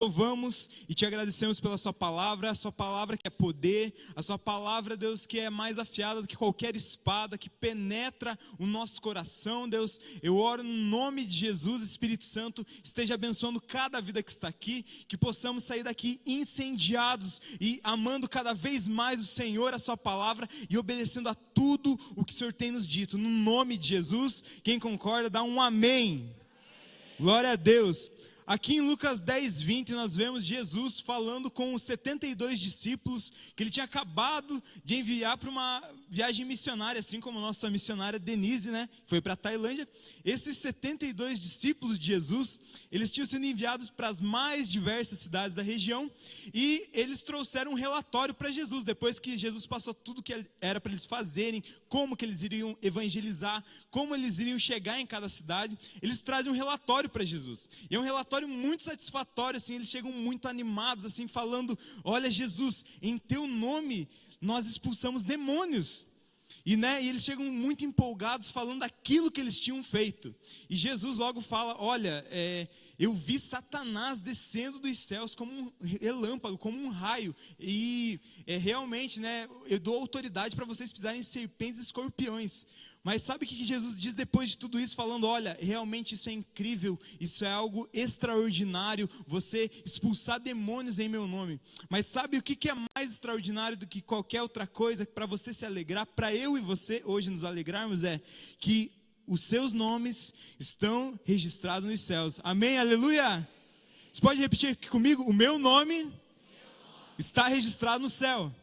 Louvamos e te agradecemos pela sua palavra, a sua palavra que é poder, a sua palavra, Deus, que é mais afiada do que qualquer espada, que penetra o nosso coração, Deus. Eu oro no nome de Jesus, Espírito Santo, esteja abençoando cada vida que está aqui, que possamos sair daqui incendiados e amando cada vez mais o Senhor, a sua palavra e obedecendo a tudo o que o Senhor tem nos dito. No nome de Jesus, quem concorda, dá um amém. Glória a Deus. Aqui em Lucas 10, 20, nós vemos Jesus falando com os 72 discípulos que ele tinha acabado de enviar para uma viagem missionária, assim como a nossa missionária Denise, né? Foi para a Tailândia. Esses 72 discípulos de Jesus, eles tinham sido enviados para as mais diversas cidades da região e eles trouxeram um relatório para Jesus, depois que Jesus passou tudo que era para eles fazerem, como que eles iriam evangelizar, como eles iriam chegar em cada cidade, eles trazem um relatório para Jesus, e é um relatório muito satisfatório, assim, eles chegam muito animados, assim, falando, olha Jesus, em teu nome nós expulsamos demônios, e eles chegam muito empolgados falando daquilo que eles tinham feito, e Jesus logo fala, olha, eu vi Satanás descendo dos céus como um relâmpago, como um raio, e realmente, eu dou autoridade para vocês pisarem em serpentes e escorpiões. Mas sabe o que Jesus diz depois de tudo isso, falando, olha, realmente isso é incrível, isso é algo extraordinário, você expulsar demônios em meu nome. Mas sabe o que é mais extraordinário do que qualquer outra coisa, para você se alegrar, para eu e você hoje nos alegrarmos, é que os seus nomes estão registrados nos céus. Amém? Aleluia! Você pode repetir aqui comigo? O meu nome está registrado no céu.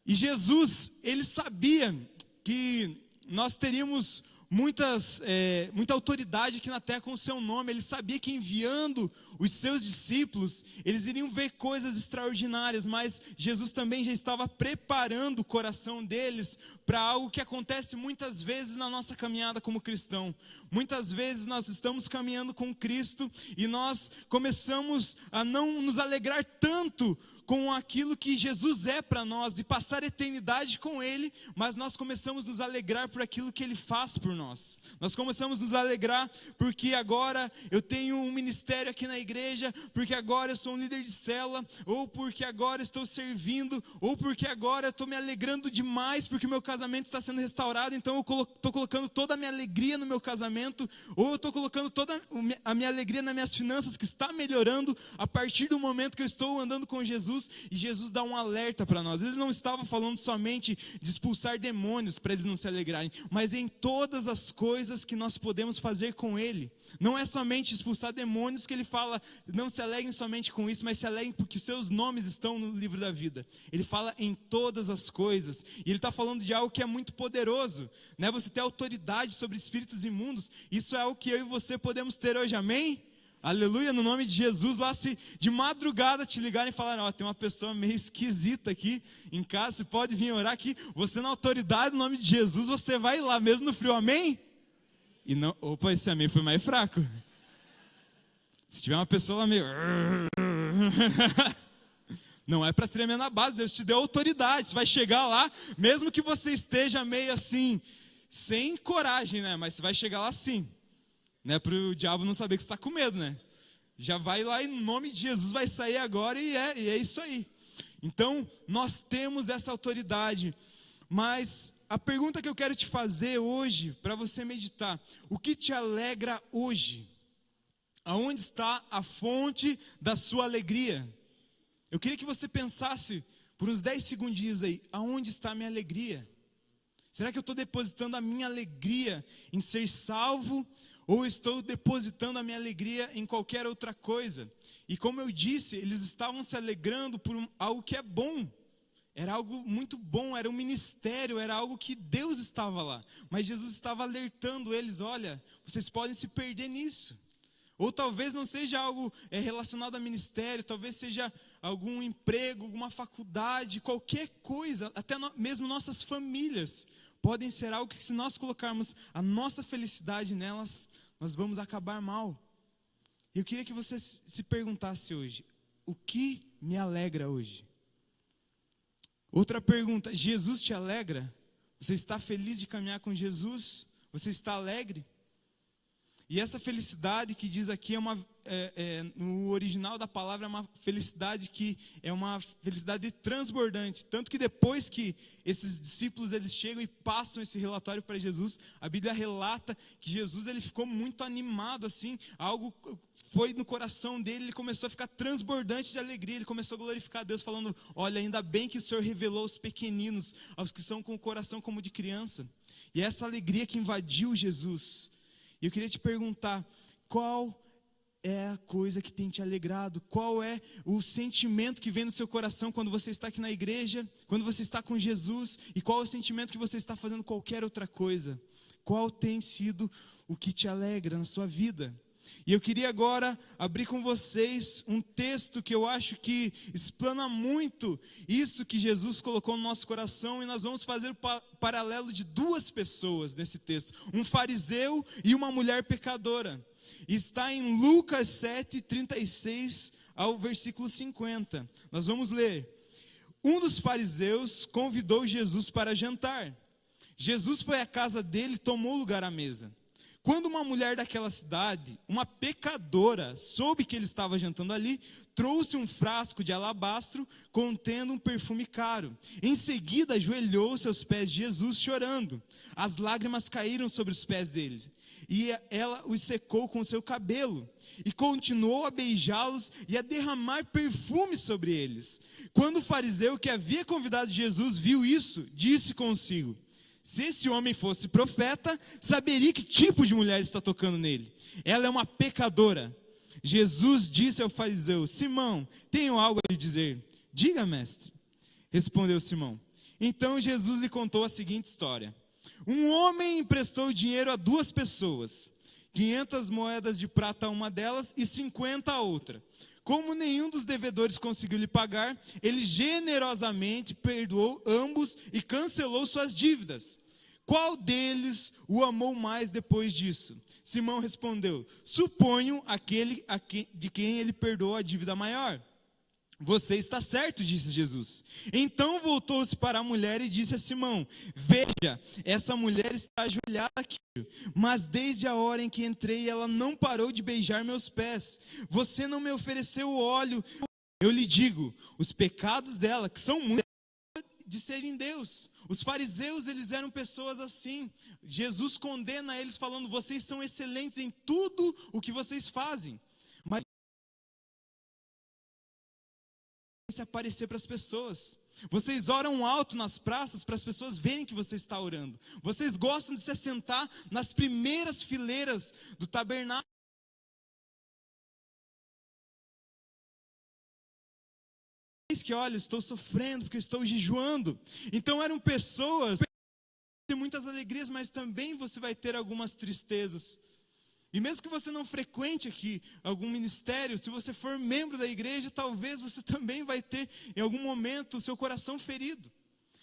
E Jesus, ele sabia que nós teríamos muita autoridade aqui na terra com o seu nome. Ele sabia que enviando os seus discípulos, eles iriam ver coisas extraordinárias, mas Jesus também já estava preparando o coração deles para algo que acontece muitas vezes na nossa caminhada como cristão. Muitas vezes nós estamos caminhando com Cristo e nós começamos a não nos alegrar tanto com aquilo que Jesus é para nós, de passar a eternidade com Ele, mas nós começamos a nos alegrar por aquilo que Ele faz por nós. Nós começamos a nos alegrar porque agora eu tenho um ministério aqui na igreja, porque agora eu sou um líder de célula, ou porque agora estou servindo, ou porque agora eu estou me alegrando demais, porque o meu casamento está sendo restaurado, então eu estou colocando toda a minha alegria no meu casamento, ou eu estou colocando toda a minha alegria nas minhas finanças, que está melhorando a partir do momento que eu estou andando com Jesus. E Jesus dá um alerta para nós. Ele não estava falando somente de expulsar demônios para eles não se alegrarem, mas em todas as coisas que nós podemos fazer com Ele. Não é somente expulsar demônios que Ele fala, não se alegrem somente com isso, mas se alegrem porque os seus nomes estão no livro da vida. Ele fala em todas as coisas, e Ele está falando de algo que é muito poderoso, Você ter autoridade sobre espíritos imundos, isso é algo que eu e você podemos ter hoje, amém? Aleluia, no nome de Jesus. Lá se de madrugada te ligarem e falarem, tem uma pessoa meio esquisita aqui em casa, você pode vir orar aqui, você na autoridade, no nome de Jesus, você vai lá mesmo no frio, amém? E não, opa, esse amém foi mais fraco. Se tiver uma pessoa lá meio não é para tremer na base, Deus te deu autoridade, você vai chegar lá, mesmo que você esteja meio assim, sem coragem, mas você vai chegar lá sim. Para o diabo não saber que você está com medo, Já vai lá e no nome de Jesus vai sair agora e é isso aí. Então, nós temos essa autoridade. Mas a pergunta que eu quero te fazer hoje, para você meditar, o que te alegra hoje? Aonde está a fonte da sua alegria? Eu queria que você pensasse por uns 10 segundinhos aí, aonde está a minha alegria? Será que eu estou depositando a minha alegria em ser salvo? Ou estou depositando a minha alegria em qualquer outra coisa? E como eu disse, eles estavam se alegrando por algo que é bom. Era algo muito bom, era um ministério, era algo que Deus estava lá. Mas Jesus estava alertando eles, olha, vocês podem se perder nisso. Ou talvez não seja algo relacionado a ministério, talvez seja algum emprego, alguma faculdade, qualquer coisa, até mesmo nossas famílias. Podem ser algo que se nós colocarmos a nossa felicidade nelas, nós vamos acabar mal. Eu queria que você se perguntasse hoje, o que me alegra hoje? Outra pergunta, Jesus te alegra? Você está feliz de caminhar com Jesus? Você está alegre? E essa felicidade que diz aqui no original da palavra, é uma felicidade que é uma felicidade transbordante. Tanto que depois que esses discípulos eles chegam e passam esse relatório para Jesus, a Bíblia relata que Jesus ele ficou muito animado, assim, algo foi no coração dele, ele começou a ficar transbordante de alegria, ele começou a glorificar a Deus, falando: olha, ainda bem que o Senhor revelou aos pequeninos, aos que são com o coração como de criança. E é essa alegria que invadiu Jesus. E eu queria te perguntar, qual é a coisa que tem te alegrado? Qual é o sentimento que vem no seu coração quando você está aqui na igreja, quando você está com Jesus? E qual é o sentimento que você está fazendo qualquer outra coisa? Qual tem sido o que te alegra na sua vida? E eu queria agora abrir com vocês um texto que eu acho que explana muito isso que Jesus colocou no nosso coração, e nós vamos fazer o paralelo de duas pessoas nesse texto, um fariseu e uma mulher pecadora. Está em Lucas 7, 36 ao versículo 50. Nós vamos ler. Um dos fariseus convidou Jesus para jantar. Jesus foi à casa dele e tomou lugar à mesa. Quando uma mulher daquela cidade, uma pecadora, soube que ele estava jantando ali, trouxe um frasco de alabastro contendo um perfume caro. Em seguida, ajoelhou-se aos pés de Jesus, chorando. As lágrimas caíram sobre os pés dele, e ela os secou com o seu cabelo, e continuou a beijá-los e a derramar perfume sobre eles. Quando o fariseu que havia convidado Jesus viu isso, disse consigo: se esse homem fosse profeta, saberia que tipo de mulher está tocando nele. Ela é uma pecadora. Jesus disse ao fariseu: Simão, tenho algo a lhe dizer. Diga, mestre. Respondeu Simão. Então Jesus lhe contou a seguinte história. Um homem emprestou dinheiro a duas pessoas, 500 moedas de prata a uma delas e 50 a outra. Como nenhum dos devedores conseguiu lhe pagar, ele generosamente perdoou ambos e cancelou suas dívidas. Qual deles o amou mais depois disso? Simão respondeu: suponho aquele de quem ele perdoou a dívida maior. Você está certo, disse Jesus. Então voltou-se para a mulher e disse a Simão: veja, essa mulher está ajoelhada aqui, mas desde a hora em que entrei ela não parou de beijar meus pés. Você não me ofereceu óleo. Eu lhe digo, os pecados dela, que são muitos, de serem Deus. Os fariseus, eles eram pessoas assim. Jesus condena eles falando: vocês são excelentes em tudo o que vocês fazem, mas se aparecer para as pessoas. Vocês oram alto nas praças para as pessoas verem que você está orando. Vocês gostam de se assentar nas primeiras fileiras do tabernáculo. Que olha, estou sofrendo porque eu estou jejuando. Então eram pessoas que têm muitas alegrias, mas também você vai ter algumas tristezas. E mesmo que você não frequente aqui algum ministério, se você for membro da igreja, talvez você também vai ter em algum momento o seu coração ferido.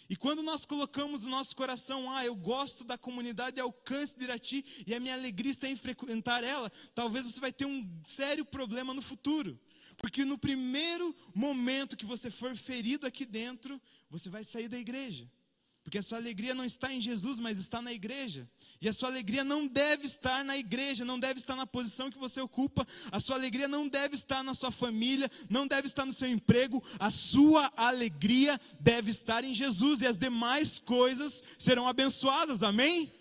E quando nós colocamos o nosso coração: eu gosto da comunidade Alcance de Irati e a minha alegria está em frequentar ela, talvez você vai ter um sério problema no futuro. Porque no primeiro momento que você for ferido aqui dentro, você vai sair da igreja. Porque a sua alegria não está em Jesus, mas está na igreja. E a sua alegria não deve estar na igreja, não deve estar na posição que você ocupa. A sua alegria não deve estar na sua família, não deve estar no seu emprego. A sua alegria deve estar em Jesus, e as demais coisas serão abençoadas, amém?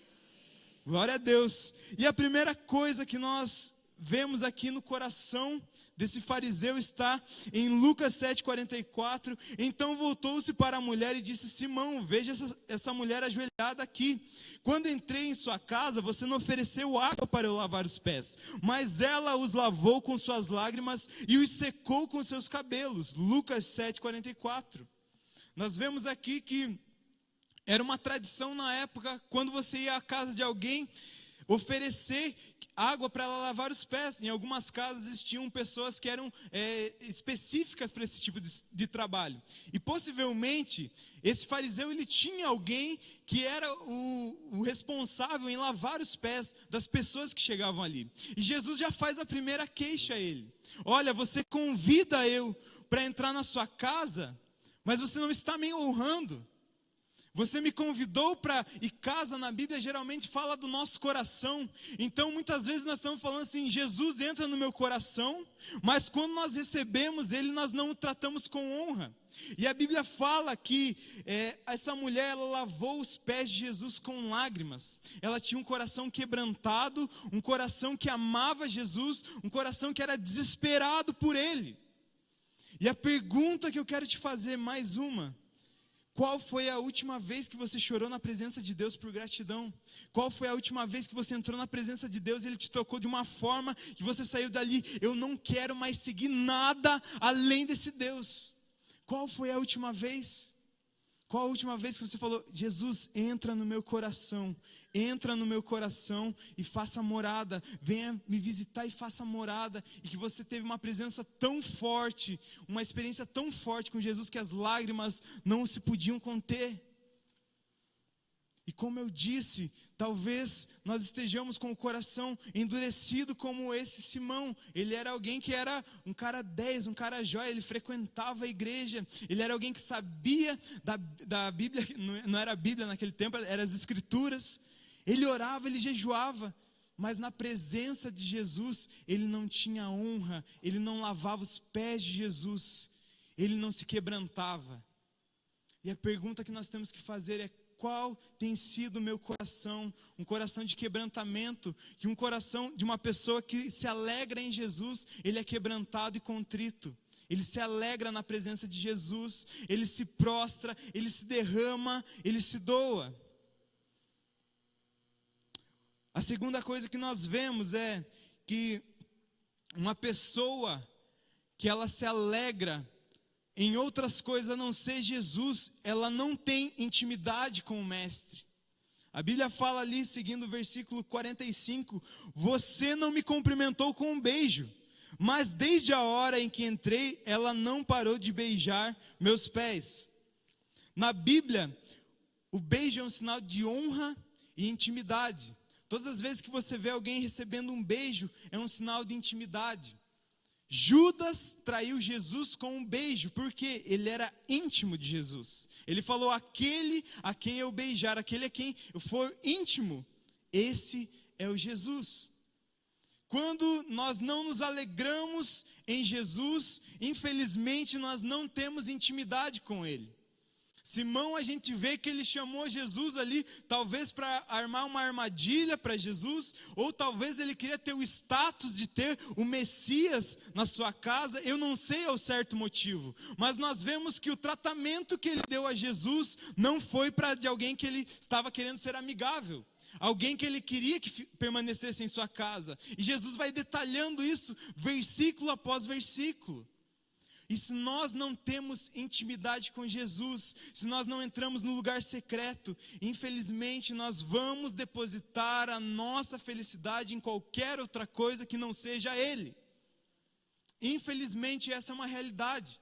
Glória a Deus. E a primeira coisa que nós vemos aqui no coração desse fariseu está em Lucas 7,44. Então voltou-se para a mulher e disse: Simão, veja essa mulher ajoelhada aqui. Quando entrei em sua casa, você não ofereceu água para eu lavar os pés, mas ela os lavou com suas lágrimas e os secou com seus cabelos. Lucas 7,44. Nós vemos aqui que era uma tradição na época, quando você ia à casa de alguém, oferecer água para ela lavar os pés. Em algumas casas existiam pessoas que eram específicas para esse tipo de trabalho. E possivelmente, esse fariseu ele tinha alguém que era o responsável em lavar os pés das pessoas que chegavam ali. E Jesus já faz a primeira queixa a ele: olha, você convida eu para entrar na sua casa, mas você não está me honrando. Você me convidou para... E casa na Bíblia geralmente fala do nosso coração. Então muitas vezes nós estamos falando assim, Jesus entra no meu coração, mas quando nós recebemos Ele, nós não o tratamos com honra. E a Bíblia fala que essa mulher, ela lavou os pés de Jesus com lágrimas. Ela tinha um coração quebrantado, um coração que amava Jesus, um coração que era desesperado por Ele. E a pergunta que eu quero te fazer, mais uma: qual foi a última vez que você chorou na presença de Deus por gratidão? Qual foi a última vez que você entrou na presença de Deus e Ele te tocou de uma forma que você saiu dali, eu não quero mais seguir nada além desse Deus? Qual foi a última vez? Qual a última vez que você falou, Jesus, entra no meu coração e faça morada, venha me visitar e faça morada, e que você teve uma presença tão forte, uma experiência tão forte com Jesus, que as lágrimas não se podiam conter. E como eu disse, talvez nós estejamos com o coração endurecido como esse Simão. Ele era alguém que era um cara 10, um cara jóia, ele frequentava a igreja, ele era alguém que sabia da Bíblia, não era a Bíblia naquele tempo, eram as Escrituras. Ele orava, ele jejuava, mas na presença de Jesus, ele não tinha honra, ele não lavava os pés de Jesus, ele não se quebrantava. E a pergunta que nós temos que fazer é: qual tem sido o meu coração? Um coração de quebrantamento, que um coração de uma pessoa que se alegra em Jesus, ele é quebrantado e contrito. Ele se alegra na presença de Jesus, ele se prostra, ele se derrama, ele se doa. A segunda coisa que nós vemos é que uma pessoa que ela se alegra em outras coisas a não ser Jesus, ela não tem intimidade com o Mestre. A Bíblia fala ali, seguindo o versículo 45, você não me cumprimentou com um beijo, mas desde a hora em que entrei, ela não parou de beijar meus pés. Na Bíblia, o beijo é um sinal de honra e intimidade. Todas as vezes que você vê alguém recebendo um beijo, é um sinal de intimidade. Judas traiu Jesus com um beijo, porque ele era íntimo de Jesus. Ele falou, aquele a quem eu beijar, aquele a quem eu for íntimo, esse é o Jesus. Quando nós não nos alegramos em Jesus, infelizmente nós não temos intimidade com Ele. Simão, a gente vê que ele chamou Jesus ali, talvez para armar uma armadilha para Jesus, ou talvez ele queria ter o status de ter o Messias na sua casa, eu não sei ao certo motivo, mas nós vemos que o tratamento que ele deu a Jesus, não foi para de alguém que ele estava querendo ser amigável, alguém que ele queria que permanecesse em sua casa, e Jesus vai detalhando isso, versículo após versículo. E se nós não temos intimidade com Jesus, se nós não entramos no lugar secreto, infelizmente nós vamos depositar a nossa felicidade em qualquer outra coisa que não seja Ele. Infelizmente essa é uma realidade.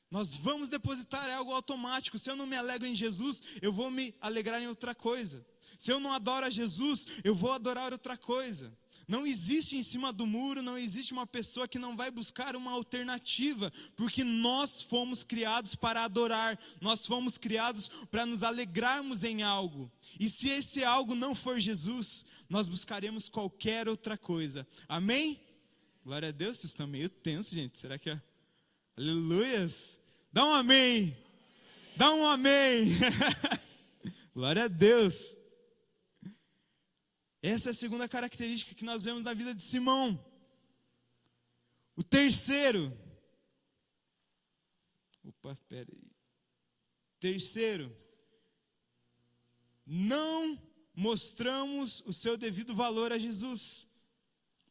Nós vamos depositar, é algo automático. Se eu não me alegro em Jesus, eu vou me alegrar em outra coisa. Se eu não adoro a Jesus, eu vou adorar outra coisa. Não existe em cima do muro, não existe uma pessoa que não vai buscar uma alternativa, porque nós fomos criados para adorar, nós fomos criados para nos alegrarmos em algo, e se esse algo não for Jesus, nós buscaremos qualquer outra coisa, amém? Glória a Deus, vocês estão meio tensos, gente, será que é? Aleluias, dá um amém, dá um amém, glória a Deus. Essa é a segunda característica que nós vemos na vida de Simão. O terceiro. Terceiro. Não mostramos o seu devido valor a Jesus.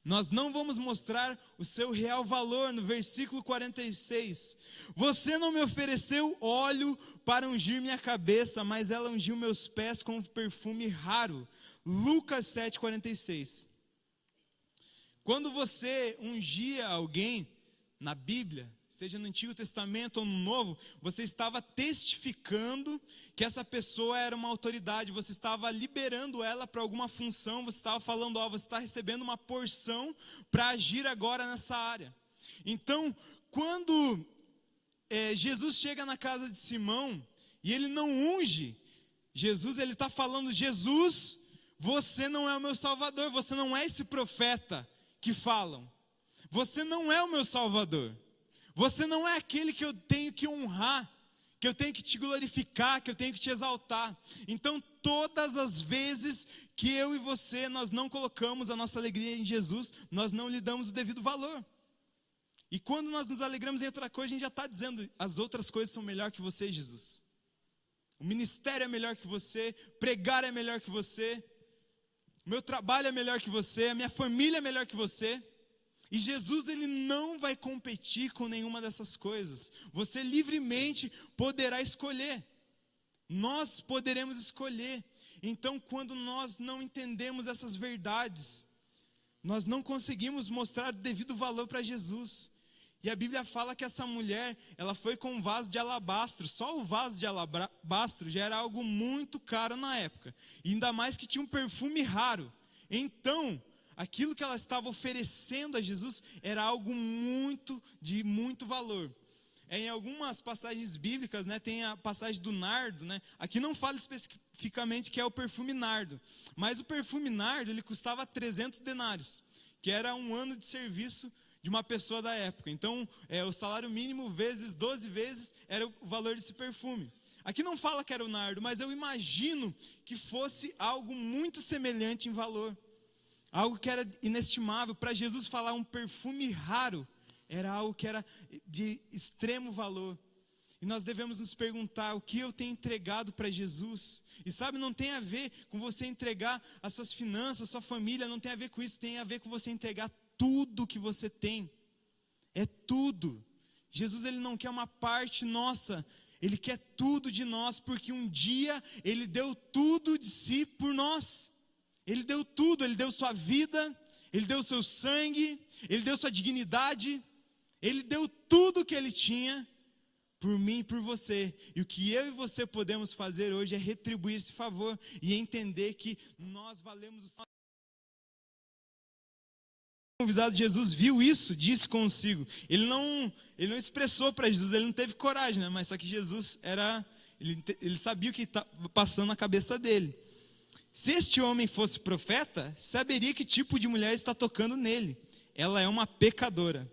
Nós não vamos mostrar o seu real valor. No versículo 46. Você não me ofereceu óleo para ungir minha cabeça, mas ela ungiu meus pés com um perfume raro. Lucas 7,46. Quando você ungia alguém na Bíblia, seja no Antigo Testamento ou no Novo, você estava testificando que essa pessoa era uma autoridade, você estava liberando ela para alguma função, você estava falando, você está recebendo uma porção para agir agora nessa área. Então, quando Jesus chega na casa de Simão, e ele não unge, Jesus, ele está falando: Jesus, você não é o meu Salvador, você não é esse profeta que falam. Você não é o meu Salvador. Você não é aquele que eu tenho que honrar, que eu tenho que te glorificar, que eu tenho que te exaltar. Então, todas as vezes que eu e você, nós não colocamos a nossa alegria em Jesus, nós não lhe damos o devido valor. E quando nós nos alegramos em outra coisa, a gente já está dizendo: as outras coisas são melhor que você, Jesus. O ministério é melhor que você, pregar é melhor que você, o meu trabalho é melhor que você, a minha família é melhor que você. E Jesus, ele não vai competir com nenhuma dessas coisas. Você livremente poderá escolher. Nós poderemos escolher. Então, quando nós não entendemos essas verdades, nós não conseguimos mostrar o devido valor para Jesus. E a Bíblia fala que essa mulher, ela foi com um vaso de alabastro. Só o vaso de alabastro já era algo muito caro na época. E ainda mais que tinha um perfume raro. Então, aquilo que ela estava oferecendo a Jesus era algo de muito valor. Em algumas passagens bíblicas, né, tem a passagem do nardo, né? Aqui não fala especificamente que é o perfume nardo, mas o perfume nardo, ele custava 300 denários, que era um ano de serviço de uma pessoa da época. Então, o salário mínimo vezes 12 vezes era o valor desse perfume. Aqui não fala que era o nardo, mas eu imagino que fosse algo muito semelhante em valor. Algo que era inestimável. Para Jesus falar um perfume raro, era algo que era de extremo valor. E nós devemos nos perguntar: o que eu tenho entregado para Jesus? E sabe, não tem a ver com você entregar as suas finanças, a sua família, não tem a ver com isso, tem a ver com você entregar tudo que você tem. É tudo. Jesus, ele não quer uma parte nossa, ele quer tudo de nós, porque um dia ele deu tudo de si por nós. Ele deu tudo, ele deu sua vida, ele deu seu sangue, ele deu sua dignidade, ele deu tudo que ele tinha por mim e por você. E o que eu e você podemos fazer hoje é retribuir esse favor e entender que nós valemos o Senhor. O convidado de Jesus viu isso, disse consigo. Ele não expressou para Jesus, ele não teve coragem, né? Mas só que Jesus ele sabia o que estava passando na cabeça dele. Se este homem fosse profeta, saberia que tipo de mulher está tocando nele. Ela é uma pecadora.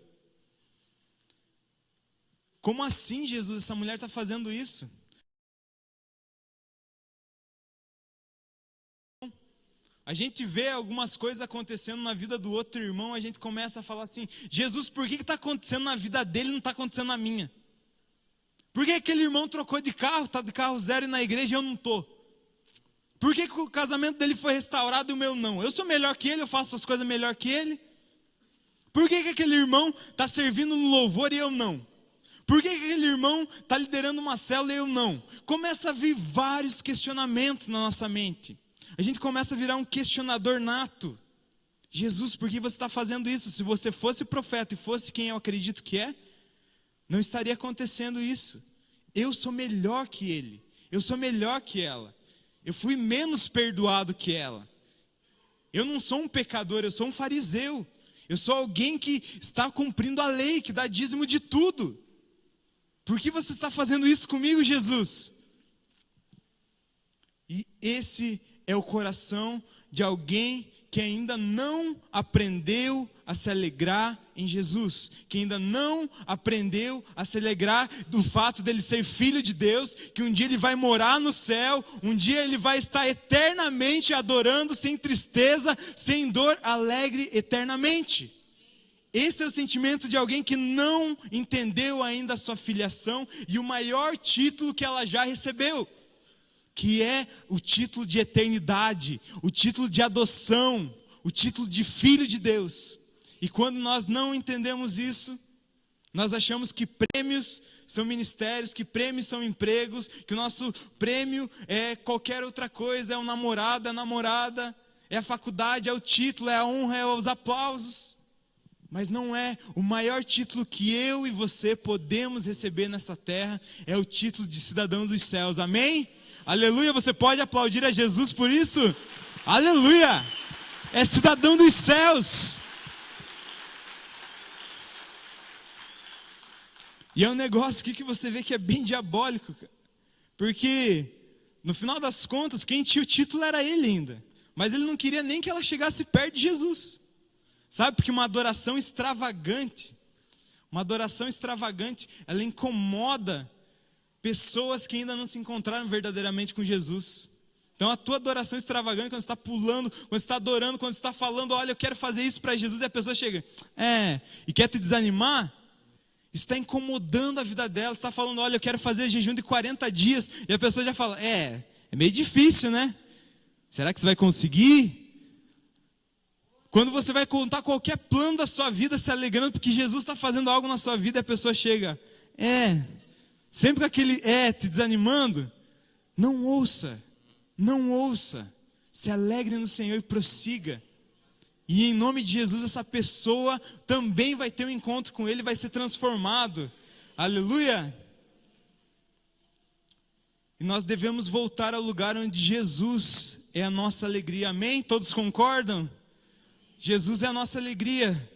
Como assim, Jesus? Essa mulher está fazendo isso? A gente vê algumas coisas acontecendo na vida do outro irmão, a gente começa a falar assim: Jesus, por que está acontecendo na vida dele e não está acontecendo na minha? Por que aquele irmão trocou de carro, está de carro zero e na igreja e eu não estou? Por que o casamento dele foi restaurado e o meu não? Eu sou melhor que ele, eu faço as coisas melhor que ele. Por que aquele irmão está servindo no louvor e eu não? Por que aquele irmão está liderando uma célula e eu não? Começa a vir vários questionamentos na nossa mente. A gente começa a virar um questionador nato. Jesus, por que você está fazendo isso? Se você fosse profeta e fosse quem eu acredito que é, não estaria acontecendo isso. Eu sou melhor que ele. Eu sou melhor que ela. Eu fui menos perdoado que ela. Eu não sou um pecador, eu sou um fariseu. Eu sou alguém que está cumprindo a lei, que dá dízimo de tudo. Por que você está fazendo isso comigo, Jesus? E esse é o coração de alguém que ainda não aprendeu a se alegrar em Jesus, que ainda não aprendeu a se alegrar do fato dele ser filho de Deus, que um dia ele vai morar no céu, um dia ele vai estar eternamente adorando, sem tristeza, sem dor, alegre eternamente. Esse é o sentimento de alguém que não entendeu ainda a sua filiação e o maior título que ela já recebeu, que é o título de eternidade, o título de adoção, o título de filho de Deus. E quando nós não entendemos isso, nós achamos que prêmios são ministérios, que prêmios são empregos, que o nosso prêmio é qualquer outra coisa, é o namorado, é a namorada, é a faculdade, é o título, é a honra, é os aplausos. Mas não é. O maior título que eu e você podemos receber nessa terra é o título de cidadãos dos céus, amém? Aleluia, você pode aplaudir a Jesus por isso? Aleluia, é cidadão dos céus. E é um negócio aqui que você vê que é bem diabólico, porque no final das contas, quem tinha o título era ele ainda. Mas ele não queria nem que ela chegasse perto de Jesus. Sabe, porque uma adoração extravagante, ela incomoda pessoas que ainda não se encontraram verdadeiramente com Jesus. Então a tua adoração extravagante, quando você está pulando, quando você está adorando, quando você está falando, olha, eu quero fazer isso para Jesus, e a pessoa chega, e quer te desanimar, isso está incomodando a vida dela. Você está falando, olha, eu quero fazer jejum de 40 dias, e a pessoa já fala, é meio difícil, né? Será que você vai conseguir? Quando você vai contar qualquer plano da sua vida, se alegrando porque Jesus está fazendo algo na sua vida, e a pessoa chega, sempre com aquele te desanimando, não ouça, se alegre no Senhor e prossiga. E em nome de Jesus, essa pessoa também vai ter um encontro com Ele, vai ser transformado. Aleluia! E nós devemos voltar ao lugar onde Jesus é a nossa alegria. Amém? Todos concordam? Jesus é a nossa alegria.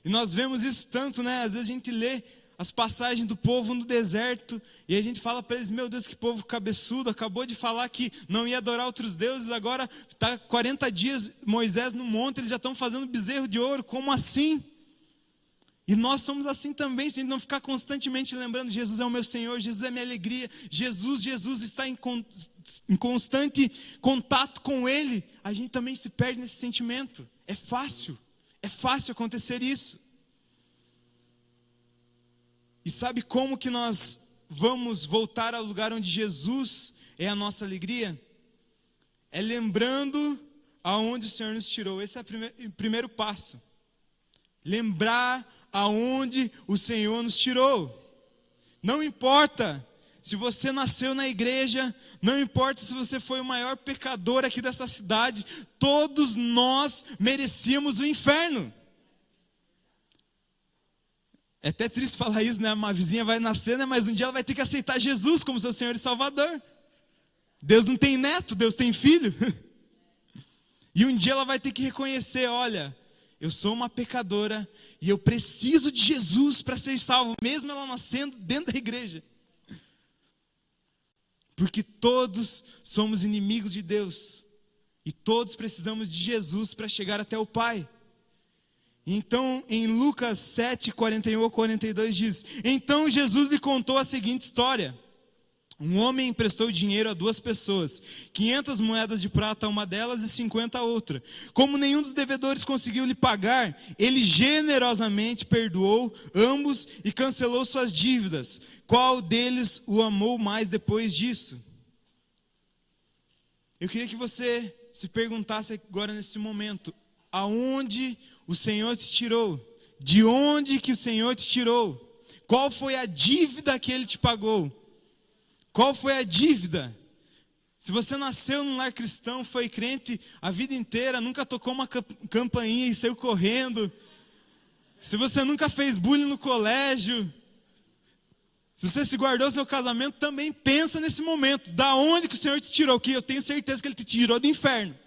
E nós vemos isso tanto, né? Às vezes a gente lê as passagens do povo no deserto, e a gente fala para eles, meu Deus, que povo cabeçudo, acabou de falar que não ia adorar outros deuses, agora está 40 dias Moisés no monte, eles já estão fazendo bezerro de ouro, como assim? E nós somos assim também, se a gente não ficar constantemente lembrando, Jesus é o meu Senhor, Jesus é minha alegria, Jesus está em constante contato com Ele, a gente também se perde nesse sentimento. É fácil acontecer isso. E sabe como que nós vamos voltar ao lugar onde Jesus é a nossa alegria? É lembrando aonde o Senhor nos tirou. Esse é o primeiro passo. Lembrar aonde o Senhor nos tirou. Não importa se você nasceu na igreja, não importa se você foi o maior pecador aqui dessa cidade, todos nós merecíamos o inferno. É até triste falar isso, né? Uma vizinha vai nascer, né? Mas um dia ela vai ter que aceitar Jesus como seu Senhor e Salvador. Deus não tem neto, Deus tem filho. E um dia ela vai ter que reconhecer, olha, eu sou uma pecadora e eu preciso de Jesus para ser salvo, mesmo ela nascendo dentro da igreja. Porque todos somos inimigos de Deus e todos precisamos de Jesus para chegar até o Pai. Então, em Lucas 7, 41 a 42 diz, então Jesus lhe contou a seguinte história. Um homem emprestou dinheiro a 2 pessoas, 500 moedas de prata a uma delas e 50 a outra. Como nenhum dos devedores conseguiu lhe pagar, ele generosamente perdoou ambos e cancelou suas dívidas. Qual deles o amou mais depois disso? Eu queria que você se perguntasse agora nesse momento, aonde o Senhor te tirou? De onde que o Senhor te tirou? Qual foi a dívida que Ele te pagou? Qual foi a dívida? Se você nasceu num lar cristão, foi crente a vida inteira, nunca tocou uma campainha e saiu correndo. Se você nunca fez bullying no colégio, se você se guardou seu casamento, também pensa nesse momento. Da onde que o Senhor te tirou? Que eu tenho certeza que Ele te tirou do inferno.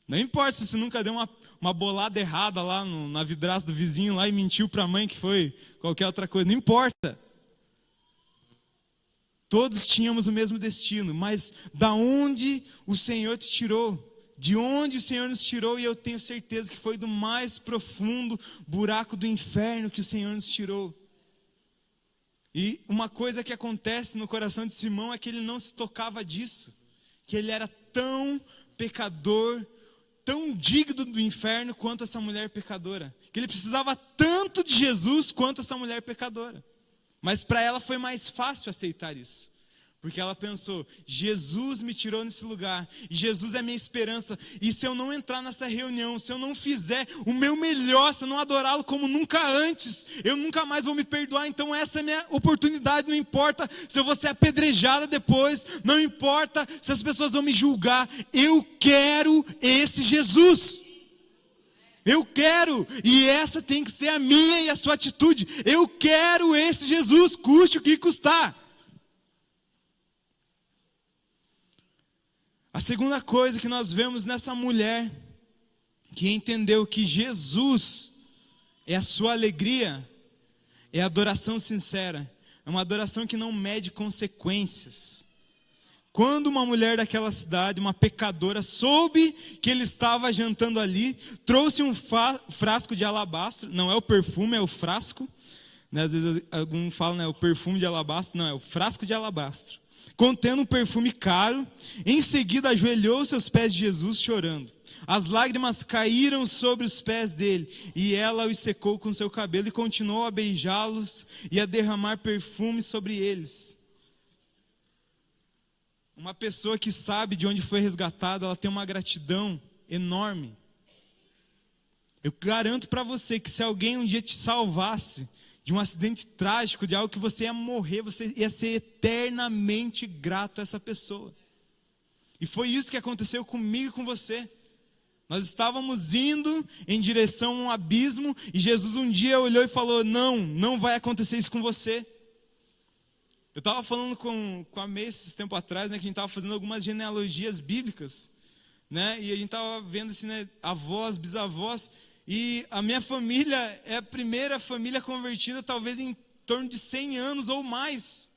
Não importa se você nunca deu uma bolada errada lá na vidraça do vizinho lá e mentiu para a mãe que foi qualquer outra coisa. Não importa. Todos tínhamos o mesmo destino, mas da onde o Senhor te tirou? De onde o Senhor nos tirou? E eu tenho certeza que foi do mais profundo buraco do inferno que o Senhor nos tirou. E uma coisa que acontece no coração de Simão é que ele não se tocava disso, que ele era tão pecador, tão digno do inferno quanto essa mulher pecadora, que ele precisava tanto de Jesus quanto essa mulher pecadora. Mas para ela foi mais fácil aceitar isso, porque ela pensou, Jesus me tirou nesse lugar, e Jesus é minha esperança, e se eu não entrar nessa reunião, se eu não fizer o meu melhor, se eu não adorá-lo como nunca antes, eu nunca mais vou me perdoar, então essa é a minha oportunidade, não importa se eu vou ser apedrejada depois, não importa se as pessoas vão me julgar, eu quero esse Jesus. Eu quero, e essa tem que ser a minha e a sua atitude. Eu quero esse Jesus, custe o que custar. A segunda coisa que nós vemos nessa mulher, que entendeu que Jesus é a sua alegria, é a adoração sincera. É uma adoração que não mede consequências. Quando uma mulher daquela cidade, uma pecadora, soube que ele estava jantando ali, trouxe um frasco de alabastro, não é o perfume, é o frasco, né? Às vezes alguns falam, né, o perfume de alabastro, não, é o frasco de alabastro, contendo um perfume caro. Em seguida ajoelhou-se aos pés de Jesus chorando. As lágrimas caíram sobre os pés dele, e ela os secou com seu cabelo e continuou a beijá-los e a derramar perfume sobre eles. Uma pessoa que sabe de onde foi resgatada, ela tem uma gratidão enorme. Eu garanto para você que se alguém um dia te salvasse de um acidente trágico, de algo que você ia morrer, você ia ser eternamente grato a essa pessoa. E foi isso que aconteceu comigo e com você. Nós estávamos indo em direção a um abismo, e Jesus um dia olhou e falou: não vai acontecer isso com você. Eu estava falando com a Mei esses tempo atrás, né, que a gente estava fazendo algumas genealogias bíblicas, né, e a gente estava vendo assim, né, avós, bisavós, e a minha família é a primeira família convertida talvez em torno de 100 anos ou mais,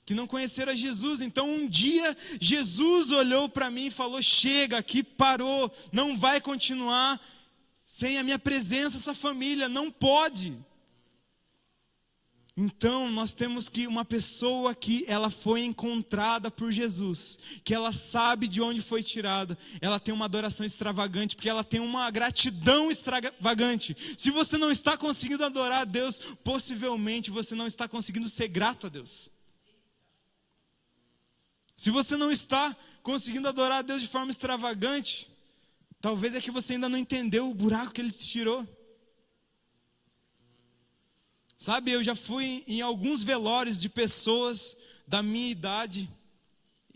que não conheceram a Jesus. Então um dia Jesus olhou para mim e falou: chega, aqui parou, não vai continuar sem a minha presença essa família, não pode. Então nós temos que uma pessoa que ela foi encontrada por Jesus, que ela sabe de onde foi tirada, ela tem uma adoração extravagante, porque ela tem uma gratidão extravagante. Se você não está conseguindo adorar a Deus, possivelmente você não está conseguindo ser grato a Deus. Se você não está conseguindo adorar a Deus de forma extravagante, talvez é que você ainda não entendeu o buraco que Ele te tirou. Sabe, eu já fui em alguns velórios de pessoas da minha idade,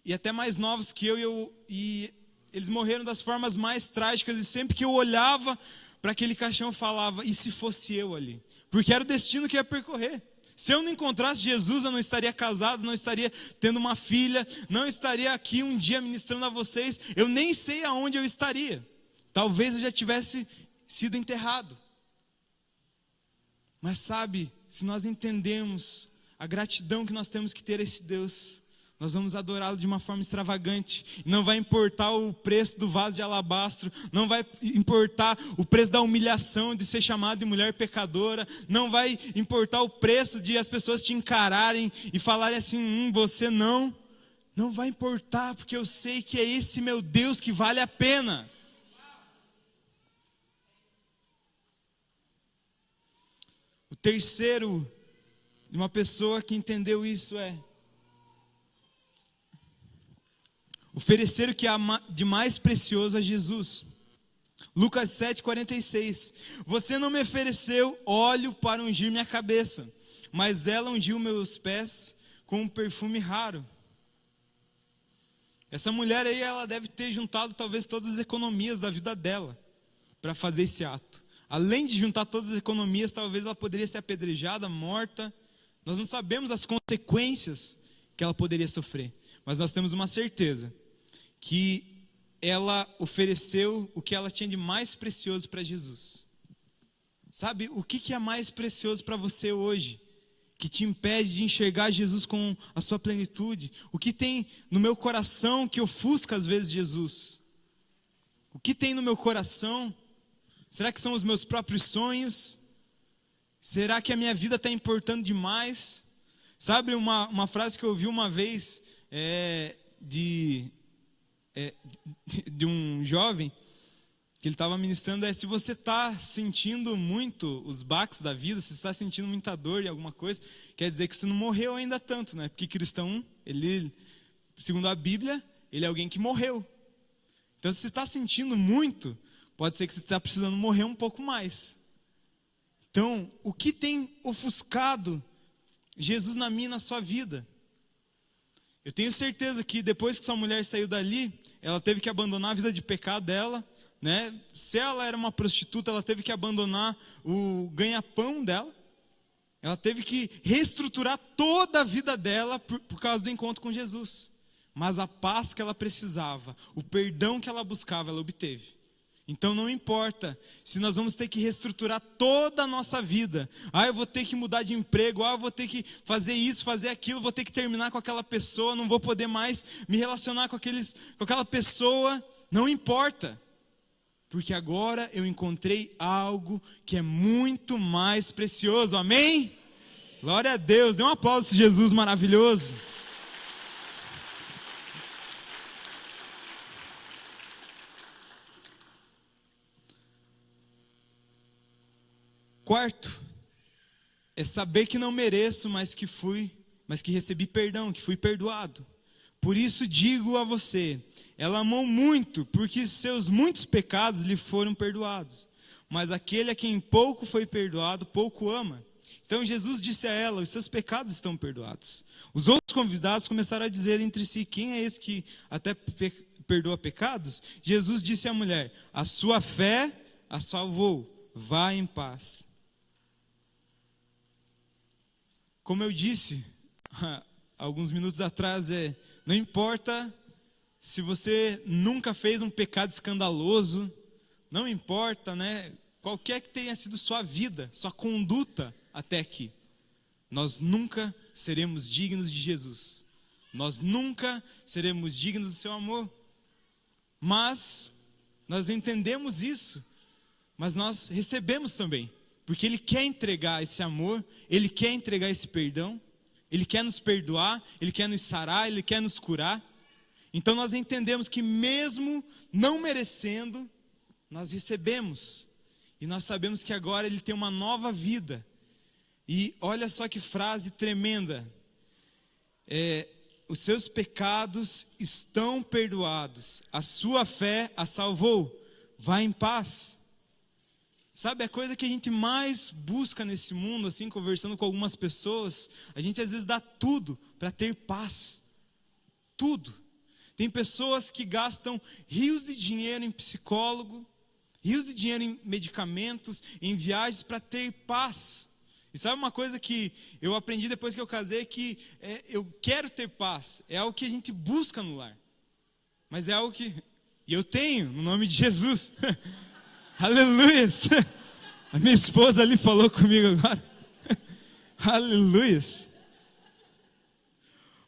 e até mais novos que eu, e eles morreram das formas mais trágicas, e sempre que eu olhava para aquele caixão eu falava: e se fosse eu ali? Porque era o destino que eu ia percorrer. Se eu não encontrasse Jesus, eu não estaria casado, não estaria tendo uma filha, não estaria aqui um dia ministrando a vocês, eu nem sei aonde eu estaria. Talvez eu já tivesse sido enterrado. Mas sabe, se nós entendemos a gratidão que nós temos que ter a esse Deus, nós vamos adorá-lo de uma forma extravagante. Não vai importar o preço do vaso de alabastro, não vai importar o preço da humilhação de ser chamado de mulher pecadora, não vai importar o preço de as pessoas te encararem e falarem assim: você não vai importar, porque eu sei que é esse meu Deus que vale a pena. O terceiro de uma pessoa que entendeu isso é oferecer o que há de mais precioso a Jesus. Lucas 7,46. Você não me ofereceu óleo para ungir minha cabeça, mas ela ungiu meus pés com um perfume raro. Essa mulher aí, ela deve ter juntado talvez todas as economias da vida dela para fazer esse ato. Além de juntar todas as economias, talvez ela poderia ser apedrejada, morta. Nós não sabemos as consequências que ela poderia sofrer, mas nós temos uma certeza, que ela ofereceu o que ela tinha de mais precioso para Jesus. Sabe, o que é mais precioso para você hoje, que te impede de enxergar Jesus com a sua plenitude? O que tem no meu coração que ofusca às vezes Jesus? O que tem no meu coração? Será que são os meus próprios sonhos? Será que a minha vida está importando demais? Sabe, uma frase que eu ouvi uma vez de um jovem, que ele estava ministrando, se você está sentindo muito os baques da vida, se você está sentindo muita dor em alguma coisa, quer dizer que você não morreu ainda tanto, né? Porque cristão, ele, segundo a Bíblia, ele é alguém que morreu. Então, se você está sentindo muito, pode ser que você está precisando morrer um pouco mais. Então, o que tem ofuscado Jesus na minha e na sua vida? Eu tenho certeza que depois que essa mulher saiu dali, ela teve que abandonar a vida de pecado dela, né? Se ela era uma prostituta, ela teve que abandonar o ganha-pão dela. Ela teve que reestruturar toda a vida dela por causa do encontro com Jesus. Mas a paz que ela precisava, o perdão que ela buscava, ela obteve. Então não importa se nós vamos ter que reestruturar toda a nossa vida. Eu vou ter que mudar de emprego, eu vou ter que fazer isso, fazer aquilo, vou ter que terminar com aquela pessoa, não vou poder mais me relacionar com aquela pessoa. Não importa, porque agora eu encontrei algo que é muito mais precioso, amém? Glória a Deus, dê um aplauso a esse Jesus maravilhoso. Quarto, é saber que não mereço, mas que recebi perdão, que fui perdoado. Por isso digo a você, ela amou muito, porque seus muitos pecados lhe foram perdoados. Mas aquele a quem pouco foi perdoado, pouco ama. Então Jesus disse a ela, os seus pecados estão perdoados. Os outros convidados começaram a dizer entre si, quem é esse que até perdoa pecados? Jesus disse à mulher, a sua fé a salvou, vá em paz. Como eu disse alguns minutos atrás, não importa se você nunca fez um pecado escandaloso, não importa, qualquer que tenha sido sua vida, sua conduta até aqui, nós nunca seremos dignos de Jesus, nós nunca seremos dignos do seu amor, mas nós entendemos isso, mas nós recebemos também, porque Ele quer entregar esse amor, Ele quer entregar esse perdão, Ele quer nos perdoar, Ele quer nos sarar, Ele quer nos curar. Então nós entendemos que mesmo não merecendo, nós recebemos. E nós sabemos que agora Ele tem uma nova vida. E olha só que frase tremenda. Os seus pecados estão perdoados, a sua fé a salvou, vá em paz. Sabe, a coisa que a gente mais busca nesse mundo, assim, conversando com algumas pessoas, a gente às vezes dá tudo para ter paz. Tudo. Tem pessoas que gastam rios de dinheiro em psicólogo, rios de dinheiro em medicamentos, em viagens para ter paz. E sabe uma coisa que eu aprendi depois que eu casei, que eu quero ter paz, é algo que a gente busca no lar. Mas é algo que eu tenho, no nome de Jesus. Aleluia! A minha esposa ali falou comigo agora. Aleluia!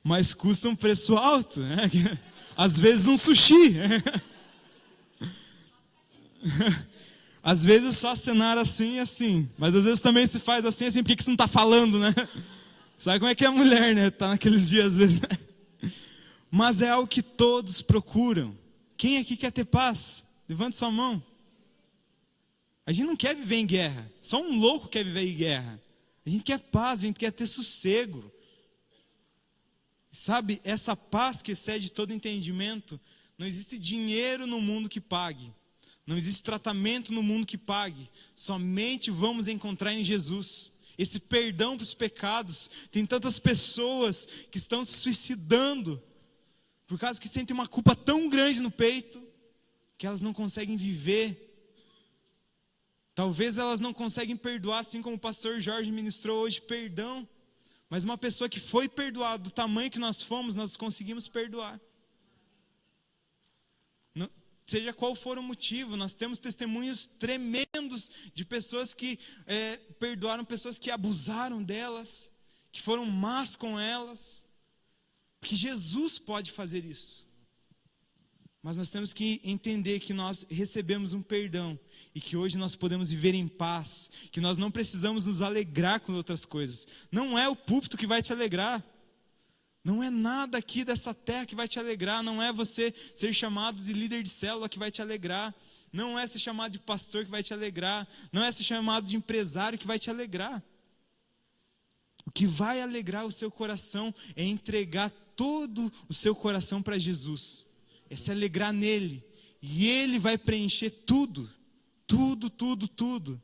Mas custa um preço alto, Às vezes um sushi. Às vezes só acenar assim e assim. Mas às vezes também se faz assim, por que você não está falando, Sabe como é que é a mulher, Tá naqueles dias às vezes. Mas é algo que todos procuram. Quem aqui quer ter paz? Levante sua mão. A gente não quer viver em guerra. Só um louco quer viver em guerra. A gente quer paz, a gente quer ter sossego. Sabe, essa paz que excede todo entendimento, não existe dinheiro no mundo que pague. Não existe tratamento no mundo que pague. Somente vamos encontrar em Jesus. Esse perdão para os pecados. Tem tantas pessoas que estão se suicidando por causa que sentem uma culpa tão grande no peito que elas não conseguem viver. Talvez elas não conseguem perdoar, assim como o pastor Jorge ministrou hoje, perdão. Mas uma pessoa que foi perdoada do tamanho que nós fomos, nós conseguimos perdoar. Não, seja qual for o motivo, nós temos testemunhos tremendos de pessoas que perdoaram pessoas que abusaram delas, que foram más com elas. Porque Jesus pode fazer isso. Mas nós temos que entender que nós recebemos um perdão e que hoje nós podemos viver em paz, que nós não precisamos nos alegrar com outras coisas. Não é o púlpito que vai te alegrar. Não é nada aqui dessa terra que vai te alegrar. Não é você ser chamado de líder de célula que vai te alegrar. Não é ser chamado de pastor que vai te alegrar. Não é ser chamado de empresário que vai te alegrar. O que vai alegrar o seu coração é entregar todo o seu coração para Jesus. É se alegrar nele. E ele vai preencher tudo. Tudo, tudo, tudo.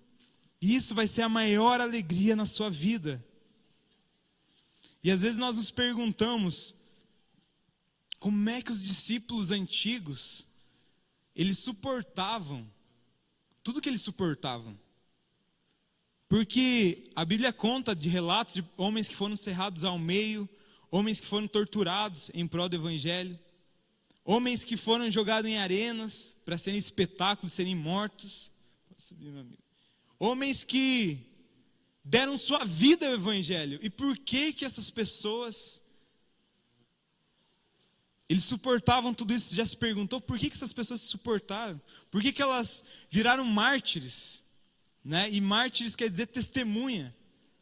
E isso vai ser a maior alegria na sua vida. E às vezes nós nos perguntamos, como é que os discípulos antigos, eles suportavam tudo que eles suportavam? Porque a Bíblia conta de relatos de homens que foram cerrados ao meio, homens que foram torturados em prol do Evangelho, homens que foram jogados em arenas para serem espetáculos, serem mortos. Pode subir, meu amigo. Homens que deram sua vida ao evangelho. E por que essas pessoas, eles suportavam tudo isso? Você já se perguntou por que essas pessoas se suportaram? Por que elas viraram mártires? Né? E mártires quer dizer testemunha.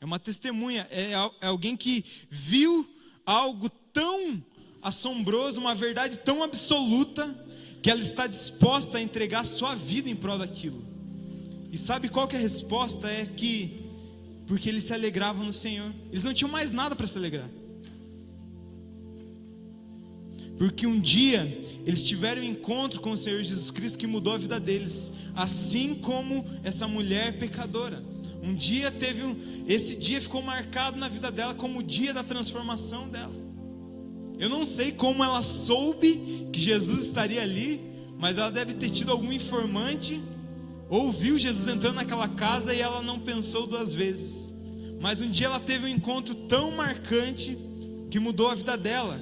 É uma testemunha, é alguém que viu algo tão assombroso, uma verdade tão absoluta, que ela está disposta a entregar sua vida em prol daquilo. E sabe qual que é a resposta? É que, porque eles se alegravam no Senhor. Eles não tinham mais nada para se alegrar. Porque um dia eles tiveram um encontro com o Senhor Jesus Cristo que mudou a vida deles. Assim como essa mulher pecadora. Um dia esse dia ficou marcado na vida dela como o dia da transformação dela. Eu não sei como ela soube que Jesus estaria ali, mas ela deve ter tido algum informante, ou viu Jesus entrando naquela casa e ela não pensou duas vezes. Mas um dia ela teve um encontro tão marcante que mudou a vida dela,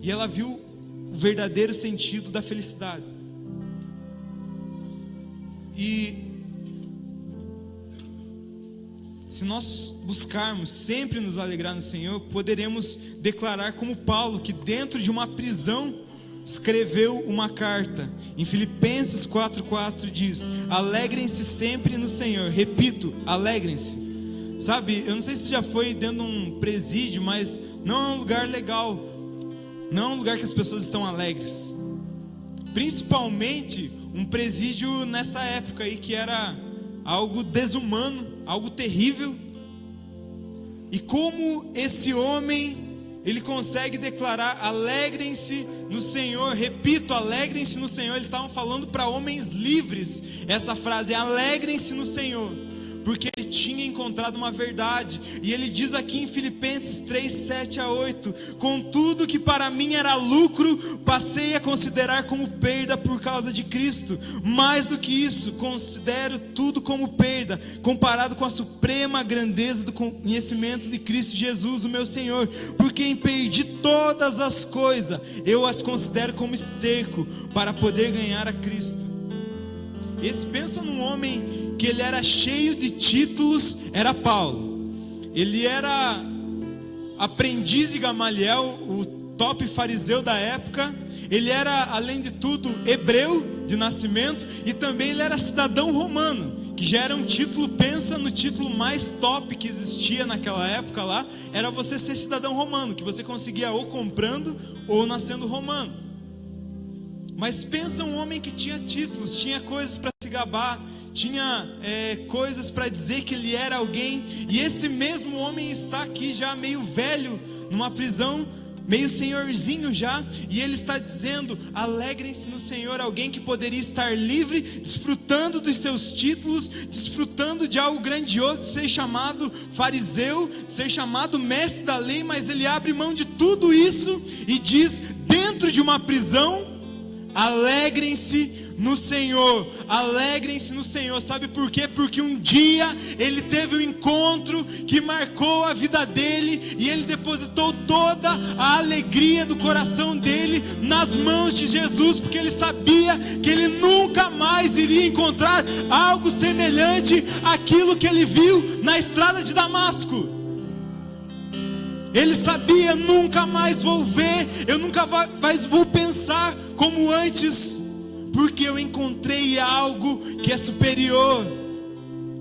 e ela viu o verdadeiro sentido da felicidade. E se nós buscarmos sempre nos alegrar no Senhor, poderemos declarar como Paulo, que dentro de uma prisão escreveu uma carta. Em Filipenses 4:4 diz: alegrem-se sempre no Senhor. Repito, alegrem-se. Sabe, eu não sei se já foi dentro de um presídio, mas não é um lugar legal. Não é um lugar que as pessoas estão alegres. Principalmente um presídio nessa época aí, que era algo desumano, algo terrível. E como esse homem, ele consegue declarar: alegrem-se no Senhor. Repito, alegrem-se no Senhor. Eles estavam falando para homens livres essa frase: alegrem-se no Senhor, porque ele tinha encontrado uma verdade. E ele diz aqui em Filipenses 3:7-8: contudo que para mim era lucro, passei a considerar como perda por causa de Cristo. Mais do que isso, considero tudo como perda, comparado com a suprema grandeza do conhecimento de Cristo Jesus, o meu Senhor, por quem perdi todas as coisas, eu as considero como esterco, para poder ganhar a Cristo. Pensa num homem que ele era cheio de títulos, era Paulo. Ele era aprendiz de Gamaliel, o top fariseu da época. Ele era, além de tudo, hebreu de nascimento, e também ele era cidadão romano, que já era um título. Pensa no título mais top que existia naquela época lá, era você ser cidadão romano, que você conseguia ou comprando ou nascendo romano. Mas pensa um homem que tinha títulos, tinha coisas para se gabar, tinha coisas para dizer que ele era alguém. E esse mesmo homem está aqui já meio velho, numa prisão, meio senhorzinho já, e ele está dizendo: alegrem-se no Senhor. Alguém que poderia estar livre, desfrutando dos seus títulos, desfrutando de algo grandioso, de ser chamado fariseu, de ser chamado mestre da lei, mas ele abre mão de tudo isso e diz, dentro de uma prisão: alegrem-se no Senhor, alegrem-se no Senhor. Sabe por quê? Porque um dia ele teve um encontro que marcou a vida dele, e ele depositou toda a alegria do coração dele nas mãos de Jesus, porque ele sabia que ele nunca mais iria encontrar algo semelhante àquilo que ele viu na estrada de Damasco. Ele sabia: nunca mais vou ver, eu nunca mais vou pensar como antes, porque eu encontrei algo que é superior.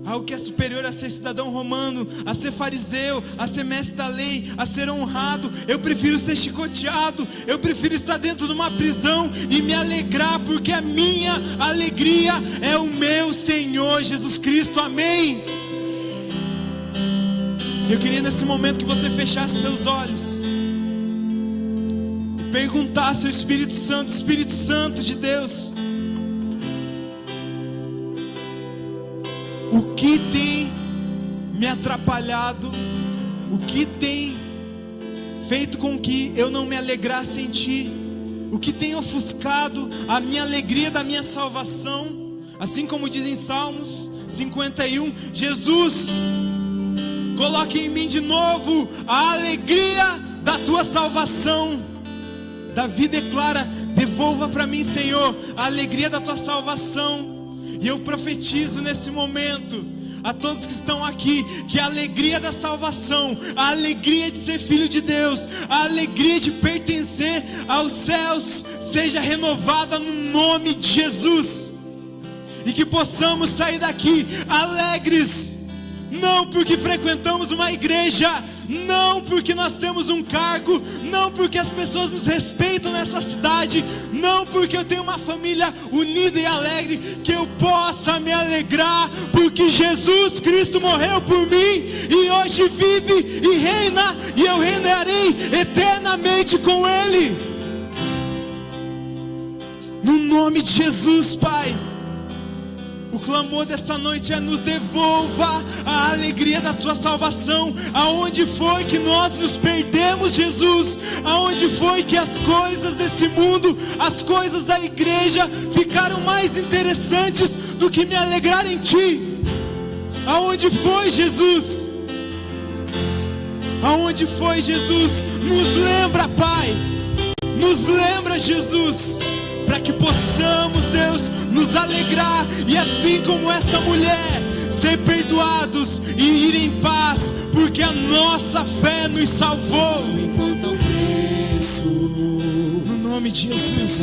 Algo que é superior a ser cidadão romano, a ser fariseu, a ser mestre da lei, a ser honrado. Eu prefiro ser chicoteado, eu prefiro estar dentro de uma prisão e me alegrar, porque a minha alegria é o meu Senhor Jesus Cristo. Amém? Eu queria nesse momento que você fechasse seus olhos e perguntasse ao Espírito Santo de Deus: o que tem me atrapalhado? O que tem feito com que eu não me alegrasse em Ti? O que tem ofuscado a minha alegria da minha salvação? Assim como diz em Salmos 51, Jesus, coloque em mim de novo a alegria da Tua salvação. Davi declara: Devolva para mim, Senhor, a alegria da tua salvação. E eu profetizo nesse momento a todos que estão aqui, que a alegria da salvação, a alegria de ser filho de Deus, a alegria de pertencer aos céus, seja renovada no nome de Jesus. E que possamos sair daqui alegres, não porque frequentamos uma igreja, não porque nós temos um cargo, não porque as pessoas nos respeitam nessa cidade, não porque eu tenho uma família unida e alegre, que eu possa me alegrar, porque Jesus Cristo morreu por mim, e hoje vive e reina, e eu reinarei eternamente com Ele, no nome de Jesus, Pai. O clamor dessa noite é: nos devolva a alegria da tua salvação. Aonde foi que nós nos perdemos, Jesus? Aonde foi que as coisas desse mundo, as coisas da igreja ficaram mais interessantes do que me alegrar em Ti? Aonde foi, Jesus? Aonde foi, Jesus? Nos lembra, Pai. Nos lembra, Jesus, para que possamos, Deus, nos alegrar e assim como essa mulher, ser perdoados e ir em paz, porque a nossa fé nos salvou. Não importa o preço, No nome de Jesus.